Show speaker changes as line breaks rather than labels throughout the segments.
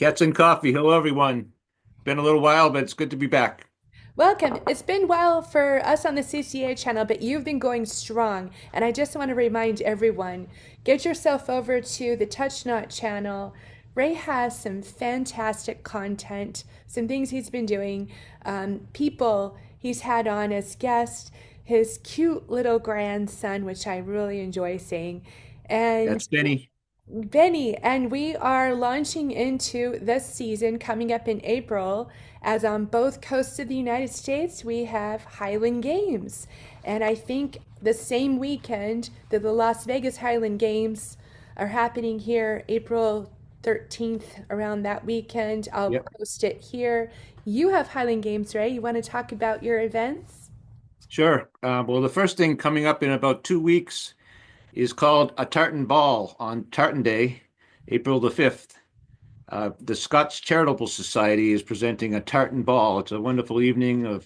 Cats and coffee. Hello, everyone. Been a little while, but it's good to be back.
Welcome. It's been a while for us on the CCA channel, but you've been going strong. And I just want to remind everyone, get yourself over to the Touch Not channel. Ray has some fantastic content, some things he's been doing, people he's had on as guests, his cute little grandson, which I really enjoy seeing, and
That's Benny.
Benny, and we are launching into this season coming up in April. As on both coasts of the United States, we have Highland Games. And I think the same weekend that the Las Vegas Highland Games are happening here, April 13th, around that weekend, I'll
Yep,
post it here. You have Highland Games, right? You want to talk about your events?
sure. Well, the first thing coming up in about 2 weeks is called a Tartan Ball on Tartan Day, April the 5th. The Scots Charitable Society is presenting a tartan ball. It's a wonderful evening of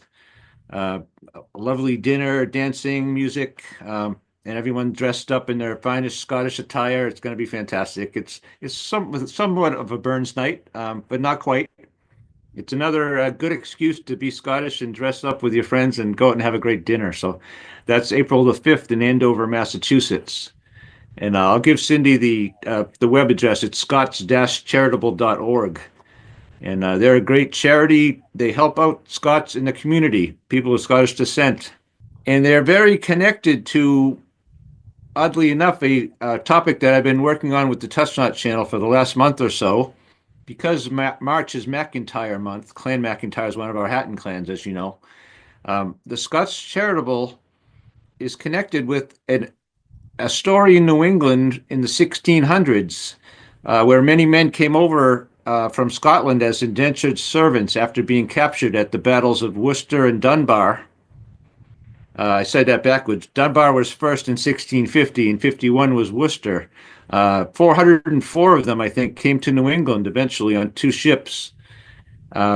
uh, a lovely dinner, dancing, music, and everyone dressed up in their finest Scottish attire. It's going to be fantastic. It's somewhat of a Burns night, but not quite. It's another good excuse to be Scottish and dress up with your friends and go out and have a great dinner. So that's April the 5th in Andover, Massachusetts. And I'll give Cindy the web address. It's scots-charitable.org. And they're a great charity. They help out Scots in the community, people of Scottish descent. And they're very connected to, oddly enough, a topic that I've been working on with the Touchnot channel for the last month or so. Because March is MacIntyre month, Clan MacIntyre is one of our Hatton clans, as you know. The Scots Charitable is connected with a story in New England in the 1600s, where many men came over from Scotland as indentured servants after being captured at the battles of Worcester and Dunbar. I said that backwards. Dunbar was first in 1650, and 51 was Worcester. 404 of them, I think, came to New England eventually on two ships.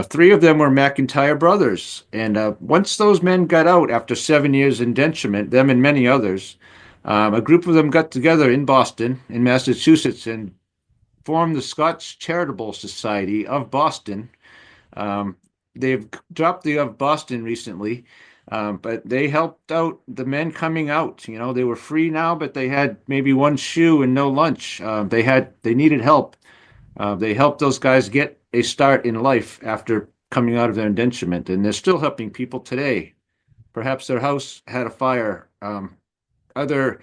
Three of them were MacIntyre brothers. And once those men got out after 7 years indenturement, them and many others, a group of them got together in Boston, in Massachusetts, and formed the Scots Charitable Society of Boston. Um, they've dropped the of Boston recently, but they helped out the men coming out. You know, they were free now, but they had maybe one shoe and no lunch. They needed help. They helped those guys get a start in life after coming out of their indenturement, and they're still helping people today. Perhaps their house had a fire, other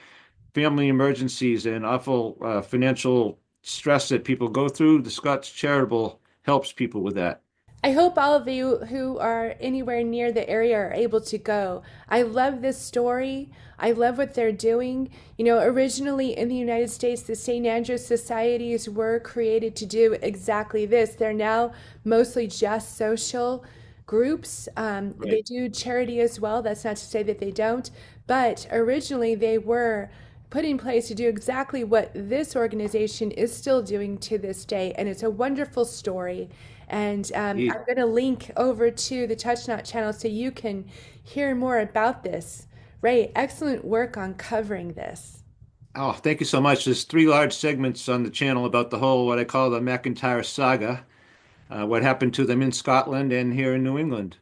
family emergencies, and awful financial stress that people go through. The Scots Charitable helps people with that.
I hope all of you who are anywhere near the area are able to go. I love this story. I love what they're doing. You know, originally in the United States, the St. Andrews Societies were created to do exactly this. They're now mostly just social groups. They
Right.
do charity as well. That's not to say that they don't. But originally, they were put in place to do exactly what this organization is still doing to this day. And it's a wonderful story. And I'm going to link over to the TouchNot channel so you can hear more about this. Ray, excellent work on covering this.
Oh, thank you so much. There's three large segments on the channel about the whole, what I call the MacIntyre saga, what happened to them in Scotland and here in New England.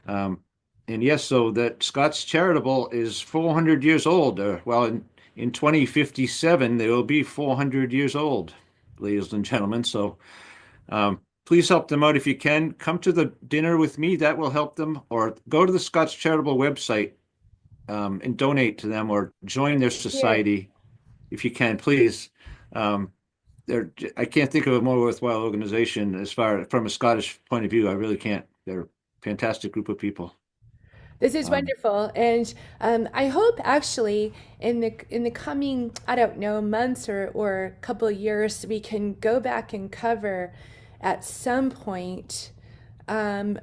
Um, and yes, so that Scots Charitable is 400 years old. In 2057, they will be 400 years old, ladies and gentlemen. So please help them out if you can. Come to the dinner with me. That will help them. Or go to the Scots Charitable website and donate to them or join their
Here.
society if you can, please. Um, I can't think of a more worthwhile organization as far from a Scottish point of view. I really can't. They're a fantastic group of people.
This is
Um,
wonderful, and I hope actually in the coming, I don't know, months or couple of years, we can go back and cover at some point um,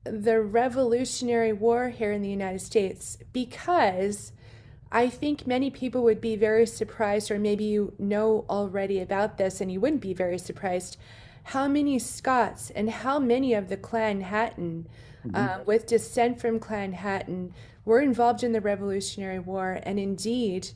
the Revolutionary War here in the United States, because I think many people would be very surprised, or maybe you know already about this, and you wouldn't be very surprised, how many Scots and how many of the Clan Hattan,
mhm.
with descent from Clan Hattan, were involved in the Revolutionary War. And indeed,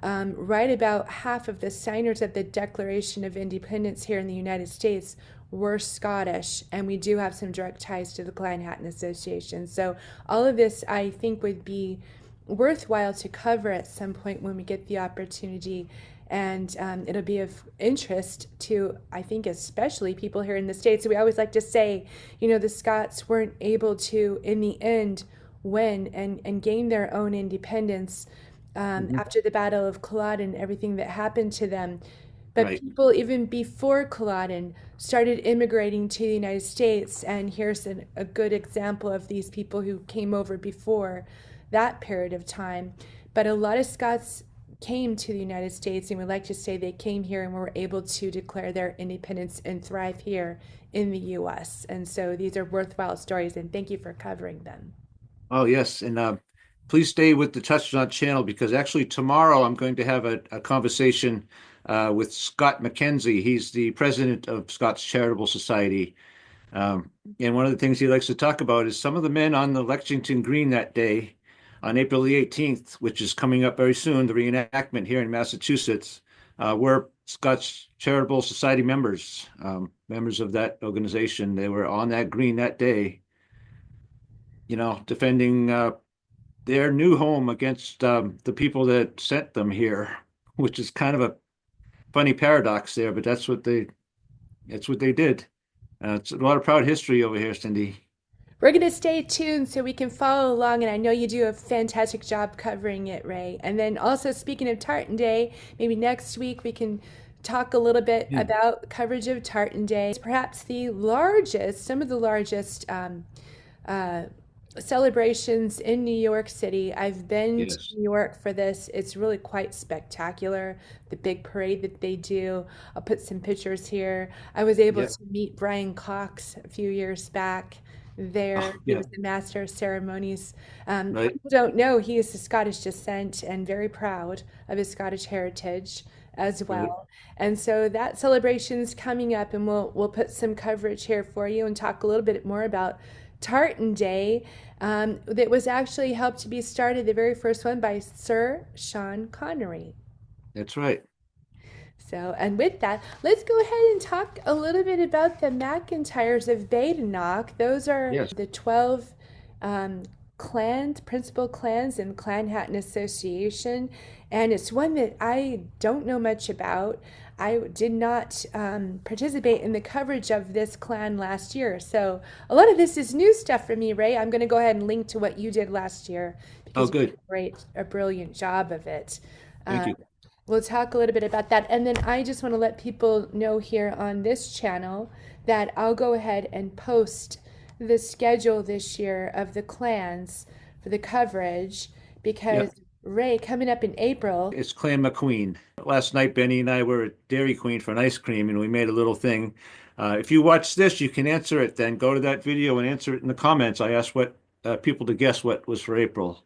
right about half of the signers of the Declaration of Independence here in the United States were Scottish, and we do have some direct ties to the Clan Chattan Association. So all of this, I think, would be worthwhile to cover at some point when we get the opportunity. And it'll be of interest to, I think, especially people here in the States. We always like to say, the Scots weren't able to, in the end, win and gain their own independence
Mhm.
after the Battle of Culloden and everything that happened to them. But
Right.
people, even before Culloden, started immigrating to the United States. And here's a good example of these people who came over before that period of time. But a lot of Scots came to the United States, and we like to say they came here and were able to declare their independence and thrive here in the US. And so these are worthwhile stories, and thank you for covering them.
Oh, yes. And please stay with the Touchdown channel because actually tomorrow I'm going to have a conversation with Scott McKenzie. He's the president of Scots Charitable Society. And one of the things he likes to talk about is some of the men on the Lexington Green that day on April the 18th, which is coming up very soon, the reenactment here in Massachusetts, were Scots Charitable Society members, members of that organization. They were on that green that day, defending their new home against the people that sent them here, which is kind of a funny paradox there, but that's what they did. It's a lot of proud history over here, Cindy.
We're going to stay tuned so we can follow along, and I know you do a fantastic job covering it, Ray. And then also, speaking of Tartan Day, maybe next week we can talk a little bit
Yeah.
about coverage of Tartan Day. It's perhaps the largest, some of the largest uh, celebrations in New York City. I've been to
Yes.
New York for this. It's really quite spectacular. The big parade that they do. I'll put some pictures here. I was able
Yeah.
to meet Brian Cox a few years back there.
Oh,
He
yeah.
was the master of ceremonies.
Right.
People don't know he is of Scottish descent and very proud of his Scottish heritage as
Right.
well. And so that celebration's coming up, and we'll put some coverage here for you and talk a little bit more about Tartan Day. That was actually helped to be started, the very first one, by Sir Sean Connery.
That's right.
So, and with that, let's go ahead and talk a little bit about the MacIntyres of Badenoch. Those are
Yes.
the 12 um, clans, principal clans in Clan Chattan Association. And it's one that I don't know much about. I did not participate in the coverage of this clan last year. So a lot of this is new stuff for me, Ray. I'm going to go ahead and link to what you did last year
Oh,
because you did
good.
a brilliant job of it.
Thank
Uh,
you.
We'll talk a little bit about that. And then I just want to let people know here on this channel that I'll go ahead and post the schedule this year of the clans for the coverage because
Yep.
Ray, coming up in April.
It's Clan McQueen. Last night, Benny and I were at Dairy Queen for an ice cream, and we made a little thing. If you watch this, you can answer it then. Go to that video and answer it in the comments. I asked what people to guess what was for April.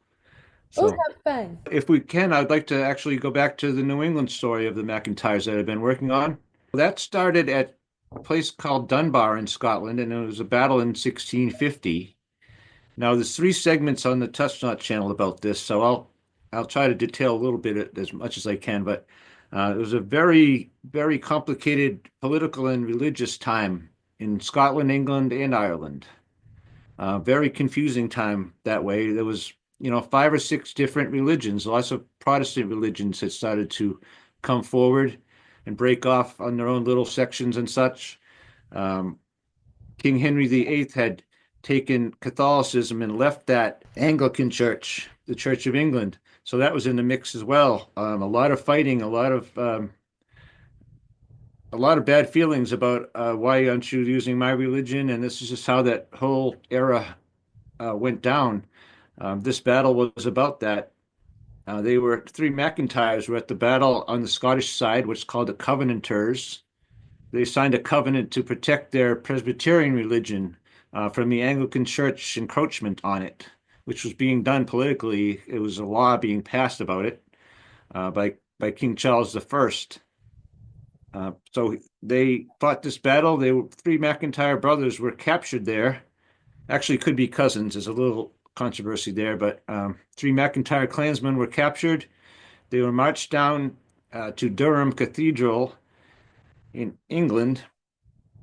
Oh,
So
how fun.
if we can, I'd like to actually go back to the New England story of the MacIntyres that I've been working on. That started at a place called Dunbar in Scotland, and it was a battle in 1650. Now, there's three segments on the Touchdown channel about this, so I'll try to detail a little bit as much as I can. But it was a very, very complicated political and religious time in Scotland, England, and Ireland. Very confusing time that way. There was, five or six different religions. Lots of Protestant religions had started to come forward and break off on their own little sections and such. Um, King Henry VIII had taken Catholicism and left that Anglican church, the Church of England. So that was in the mix as well. A lot of fighting, a lot of bad feelings about why aren't you using my religion? And this is just how that whole era went down. This battle was about that. They were three MacIntyres were at the battle on the Scottish side, what's called the Covenanters. They signed a covenant to protect their Presbyterian religion from the Anglican Church encroachment on it, which was being done politically. It was a law being passed about it by King Charles I. So they fought this battle. Three MacIntyre brothers were captured there. Actually, could be cousins. There's a little controversy there, but three MacIntyre clansmen were captured. They were marched down to Durham Cathedral in England,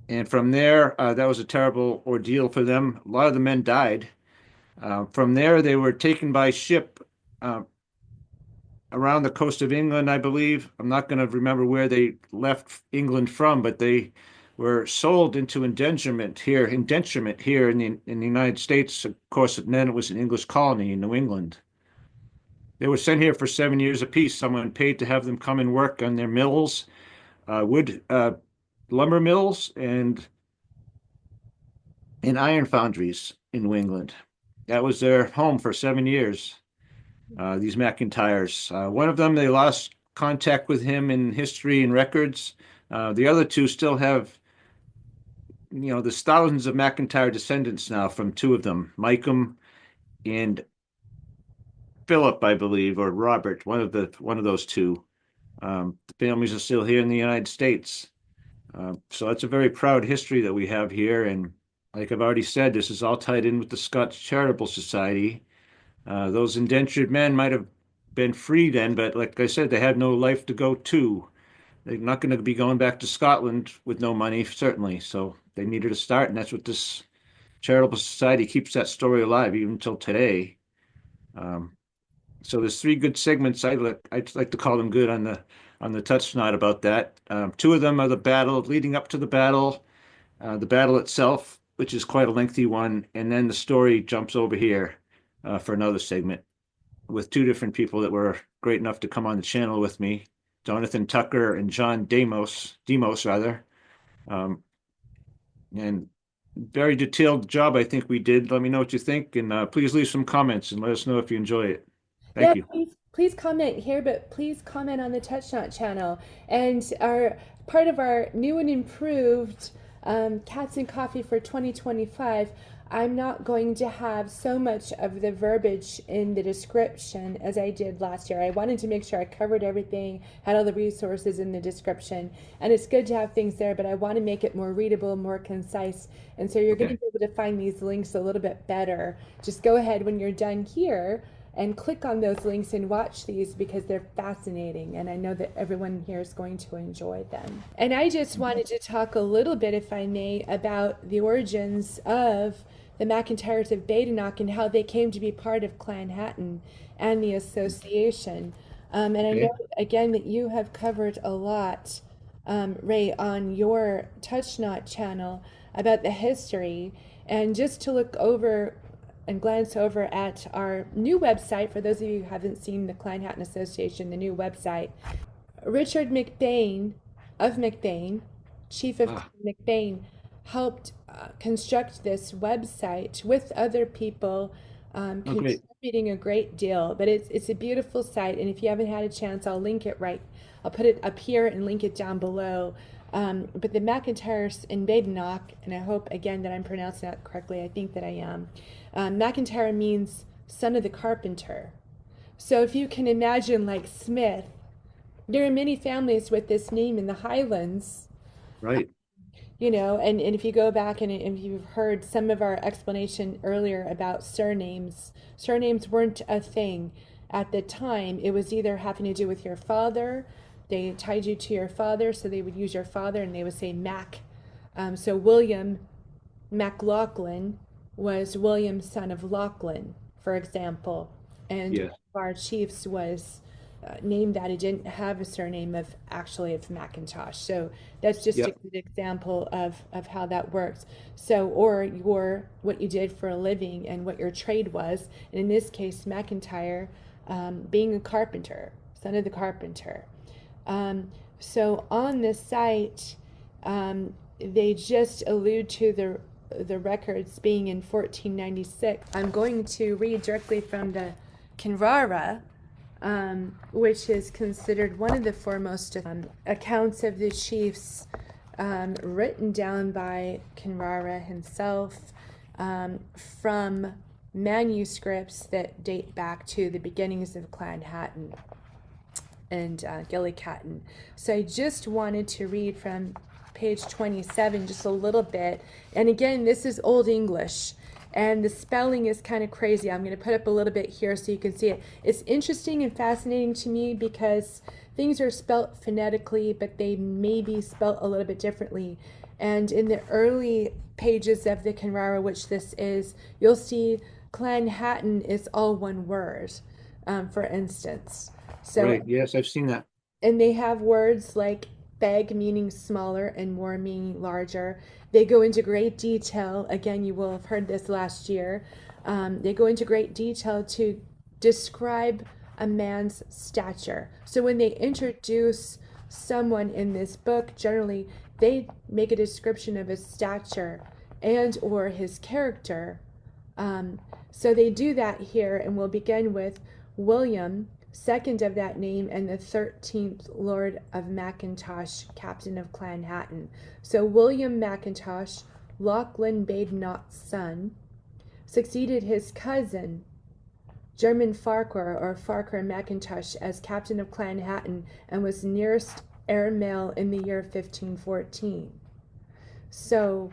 and from there, that was a terrible ordeal for them. A lot of the men died. From there, they were taken by ship uh, around the coast of England, I believe. I'm not going to remember where they left England from, but they were sold into indenturement here in the United States. Of course, and then it was an English colony in New England. They were sent here for 7 years apiece. Someone paid to have them come and work on their mills, wood lumber mills, and iron foundries in New England. That was their home for 7 years. These MacIntyres. One of them, they lost contact with him in history and records. The other two still have, there's thousands of MacIntyre descendants now from two of them, Micum and Philip, I believe, or Robert, one of those two. The families are still here in the United States. So that's a very proud history that we have here. And like I've already said, this is all tied in with the Scots Charitable Society. Those indentured men might have been free then, but like I said, they had no life to go to. They're not going to be going back to Scotland with no money, certainly. So they needed a start, and that's what this charitable society keeps that story alive even until today. Um, so there's three good segments. I'd like to call them good on the touch knot about that. Two of them are the battle leading up to the battle itself, which is quite a lengthy one, and then the story jumps over here for another segment with two different people that were great enough to come on the channel with me, Jonathan Tucker and John Demos rather. And very detailed job I think we did. Let me know what you think, and please leave some comments and let us know if you enjoy it.
Yeah,
Thank you.
please comment here, but please comment on the TouchNot channel. And our part of our new and improved Cats and Coffee for 2025, I'm not going to have so much of the verbiage in the description as I did last year. I wanted to make sure I covered everything, had all the resources in the description, and it's good to have things there, but I want to make it more readable, more concise, and so you're going to
Okay.
be able to find these links a little bit better. Just go ahead when you're done here and click on those links and watch these because they're fascinating, and I know that everyone here is going to enjoy them. And I just wanted to talk a little bit, if I may, about the origins of the MacIntyres of Badenoch and how they came to be part of Clan Chattan and the association. And I know,
Okay.
again, that you have covered a lot, Ray, on your TouchNot channel about the history. And just to look over and glance over at our new website, for those of you who haven't seen the Clan Chattan Association, the new website, Richard McBain of McBain, Chief of
Ah,
Clan McBain, helped construct this website with other people,
okay.
contributing a great deal. But it's a beautiful site, and if you haven't had a chance, I'll link it right. I'll put it up here and link it down below. But the MacIntyres in Badenoch, and I hope again that I'm pronouncing that correctly. I think that I am. MacIntyre means son of the carpenter. So if you can imagine, like Smith, there are many families with this name in the Highlands,
Right.
and if you go back and if you've heard some of our explanation earlier about surnames, surnames weren't a thing at the time. It was either having to do with your father, they tied you to your father, so they would use your father and they would say Mac. So William MacLachlan was William, son of Lachlan, for example. And one
Yes.
of our chiefs was named that. He didn't have a surname of Macintosh. So that's just a
Yep.
good example of how that works. So, or what you did for a living and what your trade was. And in this case, MacIntyre, being a carpenter, son of the carpenter. So on this site, they just allude to the records being in 1496. I'm going to read directly from the Kinrara, which is considered one of the foremost accounts of the chiefs, written down by Kinrara himself, from manuscripts that date back to the beginnings of Clan Chattan and Gilly-Catton. So I just wanted to read from page 27 just a little bit. And again, this is Old English. And the spelling is kind of crazy. I'm going to put up a little bit here so you can see it. It's interesting and fascinating to me because things are spelt phonetically, but they may be spelt a little bit differently. And in the early pages of the Kinrara, which this is, you'll see Clan Hatton is all one word, for instance. So,
Right. Yes, I've seen that.
and they have words like beg meaning smaller and more meaning larger. They go into great detail. Again, you will have heard this last year. They go into great detail to describe a man's stature. So when they introduce someone in this book, generally they make a description of his stature and or his character. So they do that here, and we'll begin with William, second of that name, and the 13th Lord of MacIntyres, captain of Clan Hatton. So William MacIntyres, Lachlan Badenoch's son, succeeded his cousin, German Farquhar or Farquhar MacIntyres, as captain of Clan Hatton and was nearest heir male in the year 1514. So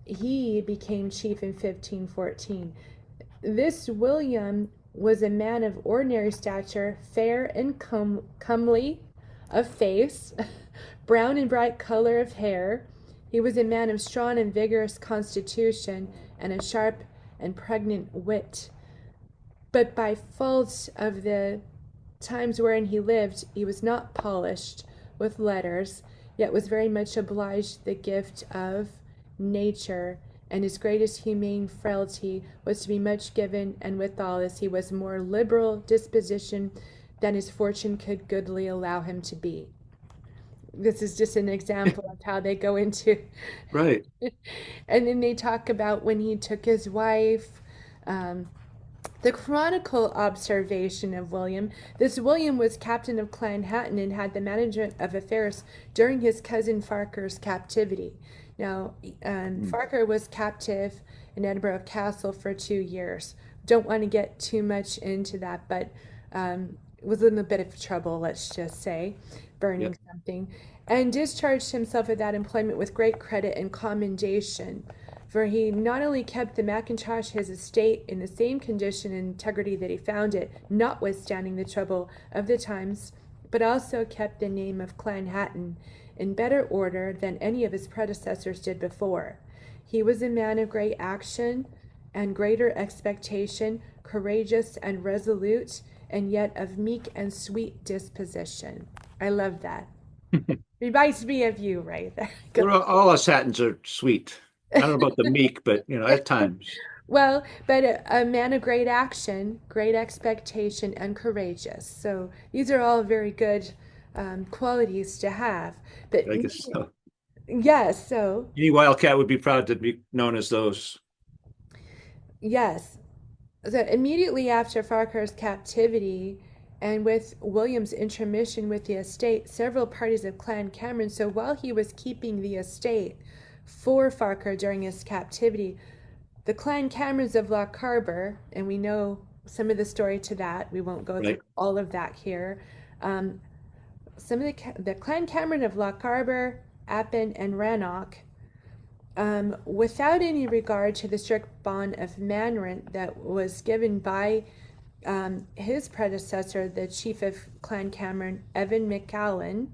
he became chief in 1514. This William was a man of ordinary stature, fair and comely of face, brown and bright color of hair. He was a man of strong and vigorous constitution and a sharp and pregnant wit. But by fault of the times wherein he lived, he was not polished with letters, yet was very much obliged the gift of nature, and his greatest humane frailty was to be much given, and withal, as he was more liberal disposition than his fortune could goodly allow him to be. This is just an example of how they go into,
Right.
and then they talk about when he took his wife. The chronicle observation of William. This William was captain of Clan Hatton and had the management of affairs during his cousin Farquhar's captivity. Now,
Hmm.
Farquhar was captive in Edinburgh Castle for 2 years. Don't want to get too much into that, but was in a bit of trouble, let's just say, burning
Yep.
something, and discharged himself of that employment with great credit and commendation. For he not only kept the MacIntyres his estate in the same condition and integrity that he found it, notwithstanding the trouble of the times, but also kept the name of Clan Hatton in better order than any of his predecessors did before. He was a man of great action and greater expectation, courageous and resolute, and yet of meek and sweet disposition. I love that. Reminds me of you, right there.
Well, all us Hattons are sweet. I don't know about the meek, but at times.
Well, but a man of great action, great expectation, and courageous. So these are all very good qualities to have. But
I guess so.
yes, so
Any wildcat would be proud to be known as those.
yes. So immediately after Farquhar's captivity and with William's intermission with the estate, several parties of Clan Cameron, so while he was keeping the estate for Farquhar during his captivity, the Clan Camerons of Loch Carbour, and we know some of the story to that. We won't go through
Right.
all of that here. Um, some of the Clan Cameron of Loch Carbour, Appin, and Rannoch, without any regard to the strict bond of manrent that was given by his predecessor, the chief of Clan Cameron, Evan McAllen.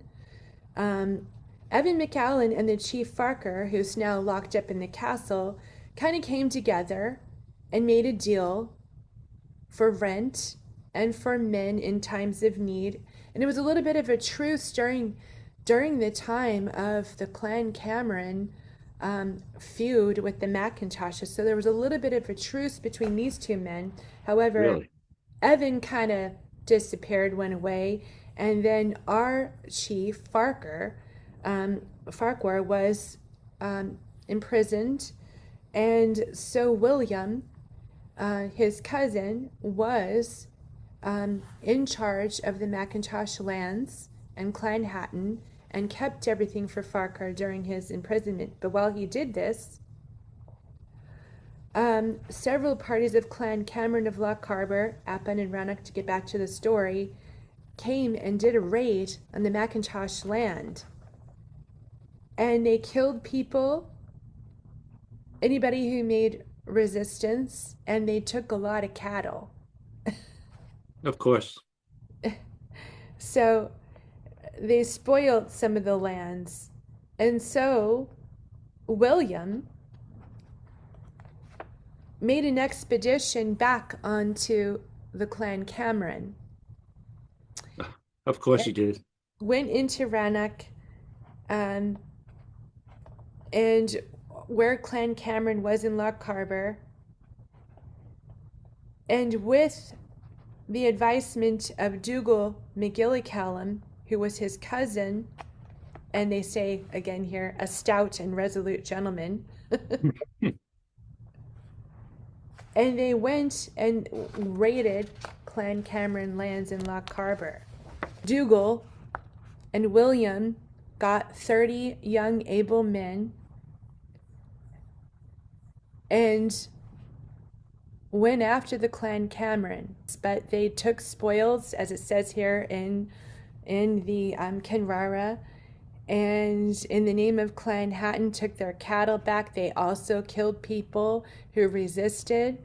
Um, Evan McAllen and the chief Farquhar, who's now locked up in the castle, kind of came together and made a deal for rent and for men in times of need. And it was a little bit of a truce during the time of the Clan Cameron feud with the MacIntyres. So there was a little bit of a truce between these two men. However,
Really.
Evan kind of disappeared, went away, and then our chief Farquhar was imprisoned, and so William, his cousin, was in charge of the MacIntyre lands and Clan Hatton and kept everything for Farquhar during his imprisonment. But while he did this, several parties of Clan Cameron of Loch Carbour, Appin, and Rannoch, to get back to the story, came and did a raid on the MacIntyre land. And they killed people, anybody who made resistance and they took a lot of cattle.
Of course.
So they spoiled some of the lands. And so William made an expedition back onto the Clan Cameron,
Of course he did.
went into Rannoch, um, and where Clan Cameron was in Loch Harbor, and with the advisement of Dougal McGillicallum, who was his cousin, and they say again here, a stout and resolute gentleman. And they went and raided Clan Cameron lands in Loch Harbor. Dougal and William got 30 young, able men and went after the Clan Cameron. But they took spoils, as it says here in the Kinrara, and in the name of Clan Chattan took their cattle back. They also killed people who resisted.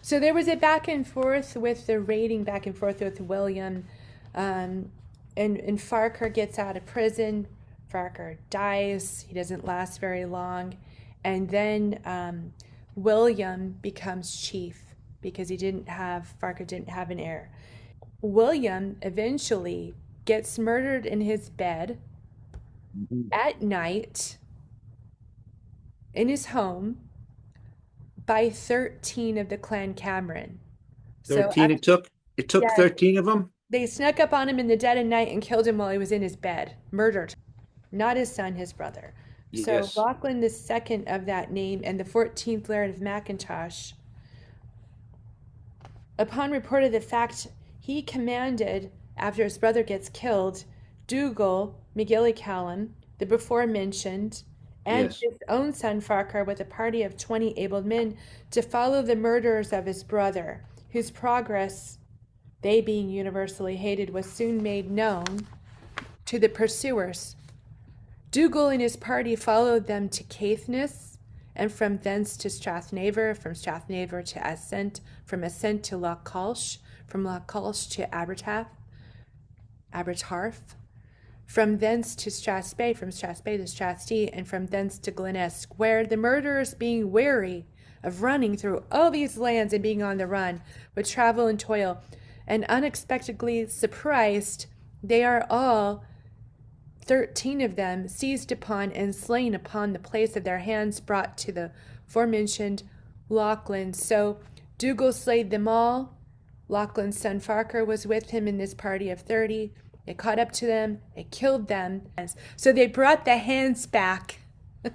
So there was a back and forth with the raiding, back and forth with William. And Farquhar gets out of prison. Farquhar dies. He doesn't last very long. And then William becomes chief because Farquhar didn't have an heir. William eventually gets murdered in his bed at night in his home by 13 of the Clan Cameron. So
13 it took
yeah,
13 of them.
they snuck up on him in the dead of night and killed him while he was in his bed, murdered. Not his son, his brother. So
Yes.
Lachlan the second of that name and the 14th Laird of MacIntyres, upon report of the fact, he commanded, after his brother gets killed, Dougal McGillicallum, the before mentioned, and
Yes.
his own son Farquhar with a party of 20 able men to follow the murderers of his brother, whose progress, they being universally hated, was soon made known to the pursuers. Dougal and his party followed them to Caithness, and from thence to Strathnaver, from Strathnaver to Ascent, from Ascent to Loch Colch, from Loch Colch to Abertarf, from thence to Strathspey, from Strathspey to Strathstee, and from thence to Glenesk, where the murderers, being weary of running through all these lands and being on the run, would travel and toil, and unexpectedly surprised, they are all 13 of them seized upon and slain upon the place of their hands brought to the forementioned Lachlan. So Dougal slayed them all. Lachlan's son Farquhar was with him in this party of 30. They caught up to them. They killed them. So they brought the hands back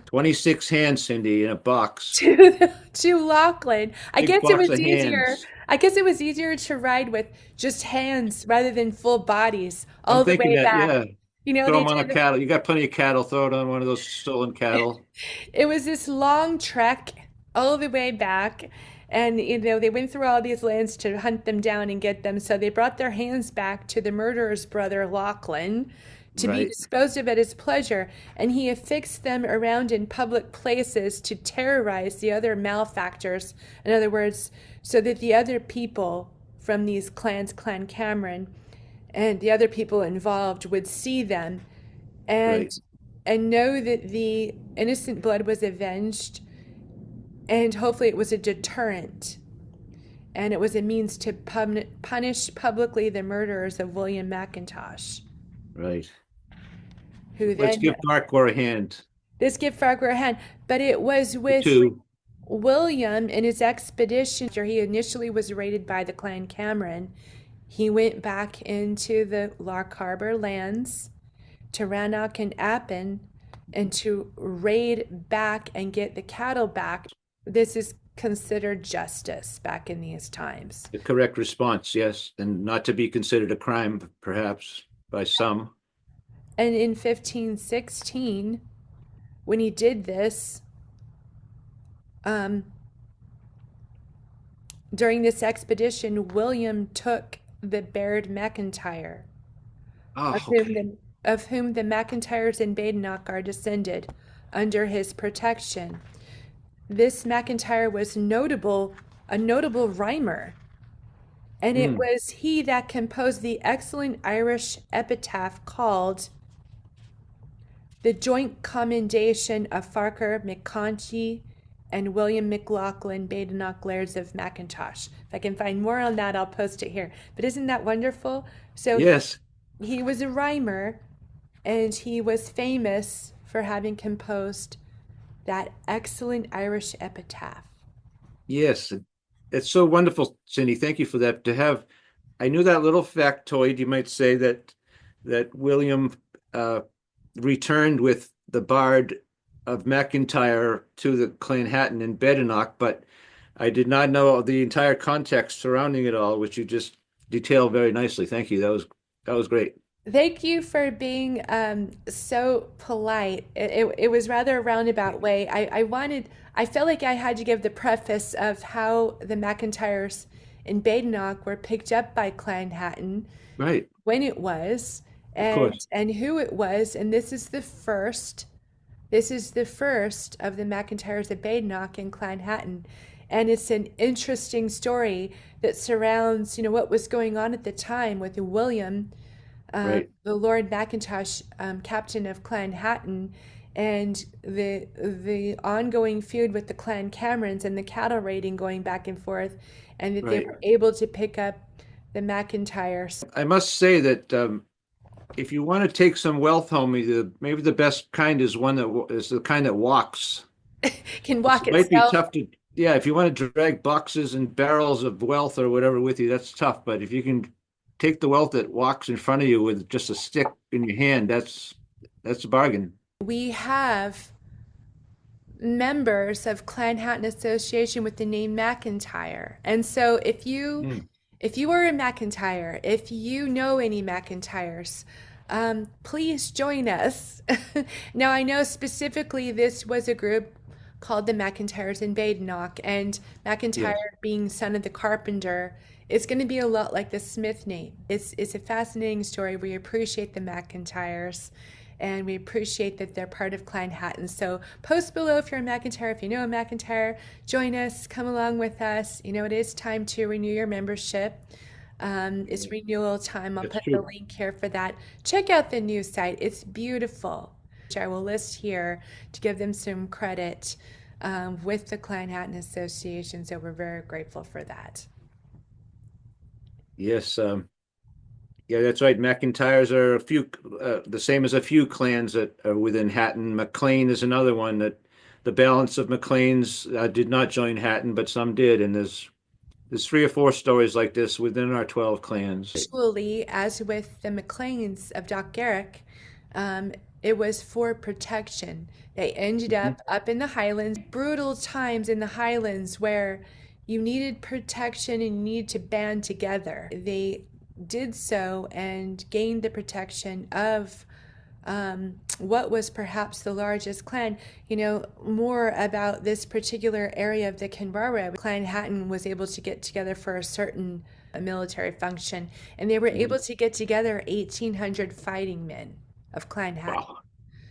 26 hands, Cindy, in a box.
to Lachlan. I
Big
guess it
box
was
of
easier.
hands.
I guess it was easier to ride with just hands rather than full bodies
I'm
all the
thinking
way
that,
back.
yeah.
You know,
Throw
they
them on a
did.
cattle. You got plenty of cattle. Throw it on one of those stolen cattle.
It was this long trek all the way back. And, they went through all these lands to hunt them down and get them. So they brought their hands back to the murderer's brother, Lachlan, to be
Right.
disposed of at his pleasure. And he affixed them around in public places to terrorize the other malefactors. In other words, so that the other people from these clans, Clan Cameron, and the other people involved would see them and
Right.
and know that the innocent blood was avenged, and hopefully it was a deterrent, and it was a means to punish publicly the murderers of William MacIntyres,
Right.
who
Let's
then
give Farquhar a hand.
this give Farquhar a hand. But it was
The
with
two.
William in his expedition after he initially was raided by the Clan Cameron. He went back into the Loch Harbor lands to Rannoch and Appin and to raid back and get the cattle back. This is considered justice back in these times.
The correct response, yes. And not to be considered a crime, perhaps, by some.
And in 1516, when he did this, during this expedition, William took the Baird MacIntyre,
Oh,
of
okay.
whom the MacIntyres and Badenoch are descended, under his protection. this MacIntyre was a notable rhymer. And it
Mm,
was he that composed the excellent Irish epitaph called The Joint Commendation of Farquhar McConchie and William McLaughlin, Badenoch, Lairds of MacIntosh. If I can find more on that, I'll post it here. But isn't that wonderful? So
yes,
he was a rhymer, and he was famous for having composed that excellent Irish epitaph.
yes. It's so wonderful, Cindy. Thank you for that. To have, I knew that little factoid, you might say, that William uh, returned with the Bard of MacIntyre to the Clan Hatton in Badenoch, but I did not know the entire context surrounding it all, which you just detailed very nicely. Thank you. That was great.
Thank you for being so polite. It was rather a roundabout way. I felt like I had to give the preface of how the MacIntyres in Badenoch were picked up by Clan Hatton,
Right.
when it was,
Of course.
and who it was, and this is the first of the MacIntyres of Badenoch and Clan Hatton. And it's an interesting story that surrounds, what was going on at the time with William,
Right.
the Lord Macintosh, captain of Clan Hatton, and the ongoing feud with the Clan Camerons and the cattle raiding going back and forth, and that they
Right.
were able to pick up the MacIntyres.
I must say that if you want to take some wealth home, maybe the best kind is is the kind that walks.
Can
It
walk
might be
itself.
tough to, yeah, if you want to drag boxes and barrels of wealth or whatever with you, that's tough. But if you can take the wealth that walks in front of you with just a stick in your hand, that's a bargain.
We have members of Clan Hatton Association with the name MacIntyre. And so
Mm,
if you are a MacIntyre, if you know any MacIntyres, please join us. Now I know specifically this was a group called the MacIntyres in Badenoch, and
yes,
MacIntyre being son of the carpenter, it's going to be a lot like the Smith name. It's a fascinating story. We appreciate the MacIntyres, and we appreciate that they're part of Clan Hatton. So post below if you're a MacIntyre. If you know a MacIntyre, join us, come along with us. It is time to renew your membership. It's renewal time. I'll
that's
put the
true.
link here for that. Check out the new site. It's beautiful. I will list here to give them some credit with the Clan Hatton Association. So we're very grateful for that.
Yes, yeah, that's right. MacIntyres are the same as a few clans that are within Hatton. MacLean is another one that the balance of MacLeans did not join Hatton, but some did, and there's three or four stories like this within our 12 clans.
Usually, as with the MacLeans of Doc Garrick, um, it was for protection. They ended
Mhm.
up in the Highlands, brutal times in the Highlands where you needed protection and you needed to band together. They did so and gained the protection of what was perhaps the largest clan. More about this particular area of the Kinrara. Clan Hatton was able to get together for a certain military function, and they were
Mhm.
able to get together 1,800 fighting men of Clan Hatton.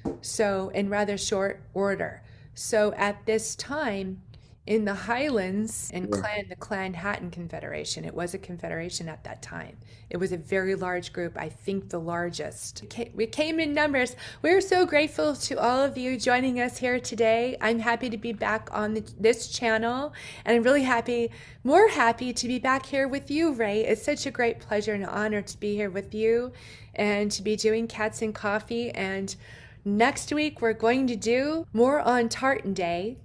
Wow.
So, in rather short order. So, at this time, in the Highlands and
Sure.
the Clan Hatton Confederation, it was a confederation at that time. It was a very large group, I think the largest. We came in numbers. We're so grateful to all of you joining us here today. I'm happy to be back on this channel, and I'm really more happy to be back here with you, Ray. It's such a great pleasure and honor to be here with you and to be doing Cats and Coffee. And next week, we're going to do more on Tartan Day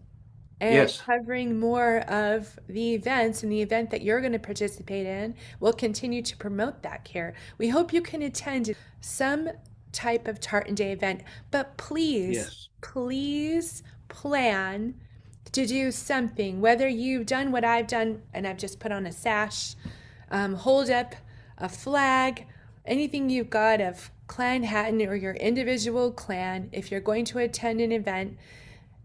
and
Yes.
covering more of the events and the event that you're going to participate in. We'll continue to promote that here. We hope you can attend some type of Tartan Day event, but please,
Yes.
please plan to do something, whether you've done what I've done and I've just put on a sash, hold up a flag, anything you've got of Clan Hatton or your individual clan. If you're going to attend an event,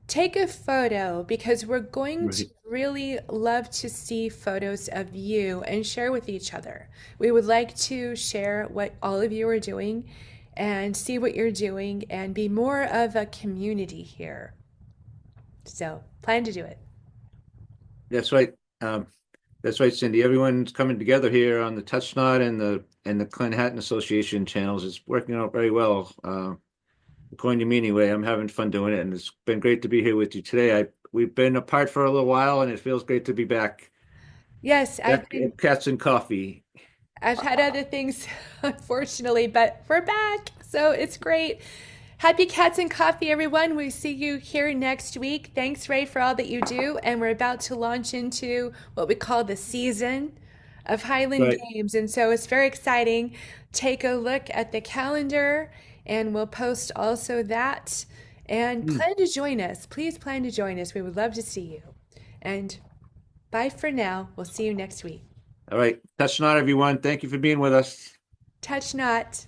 take a photo, because we're going to
Right.
really love to see photos of you and share with each other. We would like to share what all of you are doing and see what you're doing and be more of a community here. So plan to do it.
That's right. Um, that's right, Cindy. Everyone's coming together here on the Touch Knot and the Clan Chattan Association channels. It's working out very well. According to me anyway, I'm having fun doing it, and it's been great to be here with you today. We've been apart for a little while, and it feels great to be back.
Yes,
Back at Cats and Coffee.
I've had other things, unfortunately, but we're back. So it's great. Happy Cats and Coffee, everyone. We see you here next week. Thanks, Ray, for all that you do. And we're about to launch into what we call the season of Highland
Right.
Games. And so it's very exciting. Take a look at the calendar, and we'll post also that. And
Hmm.
plan to join us. Please plan to join us. We would love to see you. And bye for now. We'll see you next week.
All right. Touch Knot, everyone. Thank you for being with us.
Touch not.